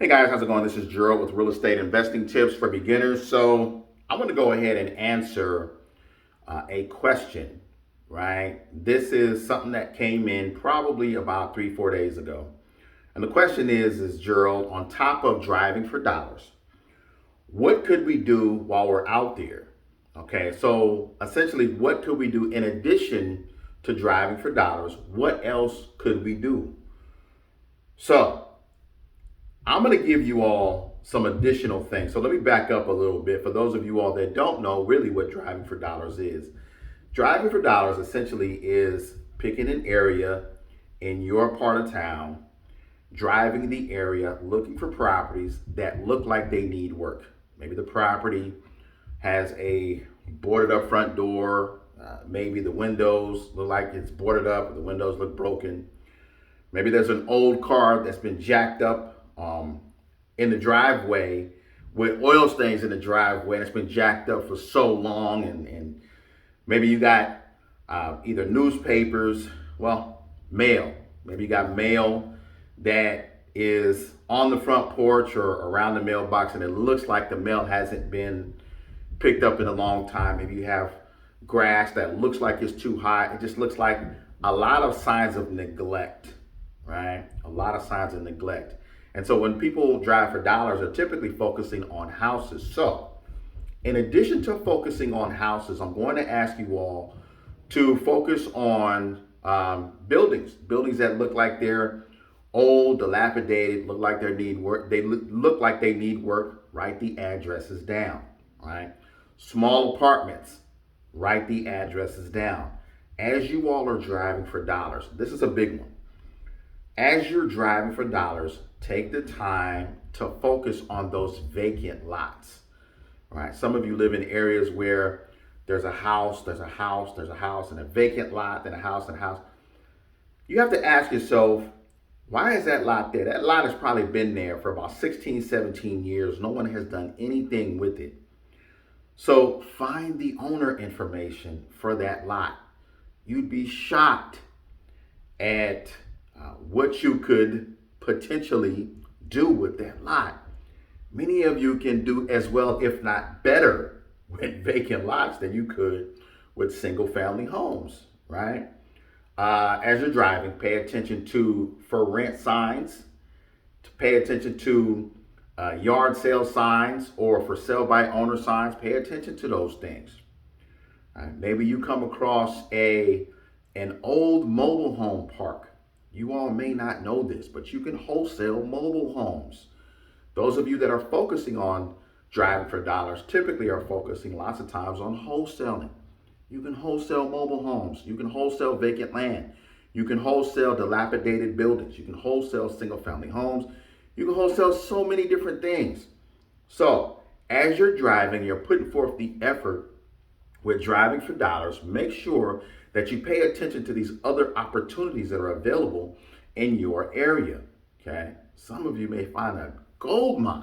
Hey guys, how's it going? This is Gerald with Real Estate Investing Tips for Beginners. So I want to go ahead and answer a question, right? This is something that came in probably about 3, 4 days ago. And the question is Gerald, on top of driving for dollars, what could we do while we're out there? Okay, so essentially, what could we do in addition to driving for dollars? What else could we do? So I'm going to give you all some additional things. So let me back up a little bit for those of you all that don't know really what driving for dollars is. Driving for dollars essentially is picking an area in your part of town, driving the area, looking for properties that look like they need work. Maybe the property has a boarded up front door. Maybe the windows look like it's boarded up, or the windows look broken. Maybe there's an old car that's been jacked up in the driveway with oil stains in the driveway, and it's been jacked up for so long. And maybe you got either newspapers, well, mail. Maybe you got mail that is on the front porch or around the mailbox, and it looks like the mail hasn't been picked up in a long time. Maybe you have grass that looks like it's too high. It just looks like a lot of signs of neglect, right? A lot of signs of neglect. And so when people drive for dollars, they're typically focusing on houses. So in addition to focusing on houses, I'm going to ask you all to focus on buildings that look like they're old, dilapidated, look like they need work. They look like they need work. Write the addresses down, right? Small apartments, write the addresses down. As you all are driving for dollars, this is a big one. As you're driving for dollars, take the time to focus on those vacant lots. All right. Some of you live in areas where there's a house, there's a house, there's a house, and a vacant lot, then a house and a house. You have to ask yourself, why is that lot there? That lot has probably been there for about 16, 17 years. No one has done anything with it. So find the owner information for that lot. You'd be shocked at what you could potentially do with that lot. Many of you can do as well, if not better, with vacant lots than you could with single family homes, right? As you're driving, pay attention to for rent signs, to pay attention to yard sale signs or for sale by owner signs. Pay attention to those things. Maybe you come across an old mobile home park. You all may not know this, but you can wholesale mobile homes. Those of you that are focusing on driving for dollars typically are focusing lots of times on wholesaling. You can wholesale mobile homes. You can wholesale vacant land. You can wholesale dilapidated buildings. You can wholesale single family homes. You can wholesale so many different things. So as you're driving, you're putting forth the effort with driving for dollars. Make sure that you pay attention to these other opportunities that are available in your area. Okay, some of you may find a gold mine.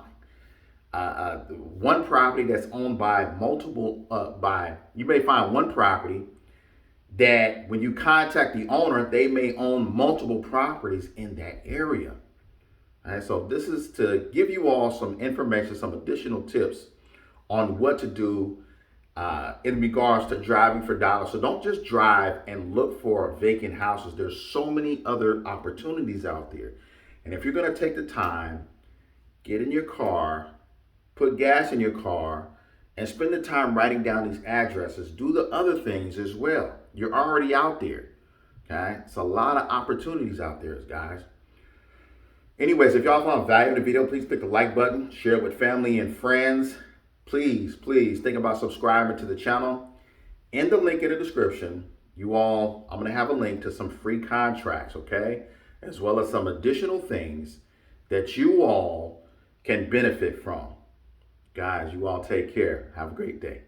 One property that's owned by multiple, you may find one property that when you contact the owner, they may own multiple properties in that area. All right, so this is to give you all some information, some additional tips on what to do in regards to driving for dollars. So don't just drive and look for vacant houses. There's so many other opportunities out there. And if you're going to take the time, get in your car, put gas in your car, and spend the time writing down these addresses. Do the other things as well. You're already out there. Okay? It's a lot of opportunities out there, guys. Anyways, if y'all found value in the video, please click the like button, share it with family and friends. Please think about subscribing to the channel. In the link in the description, I'm going to have a link to some free contracts, okay? As well as some additional things that you all can benefit from. Guys, you all take care. Have a great day.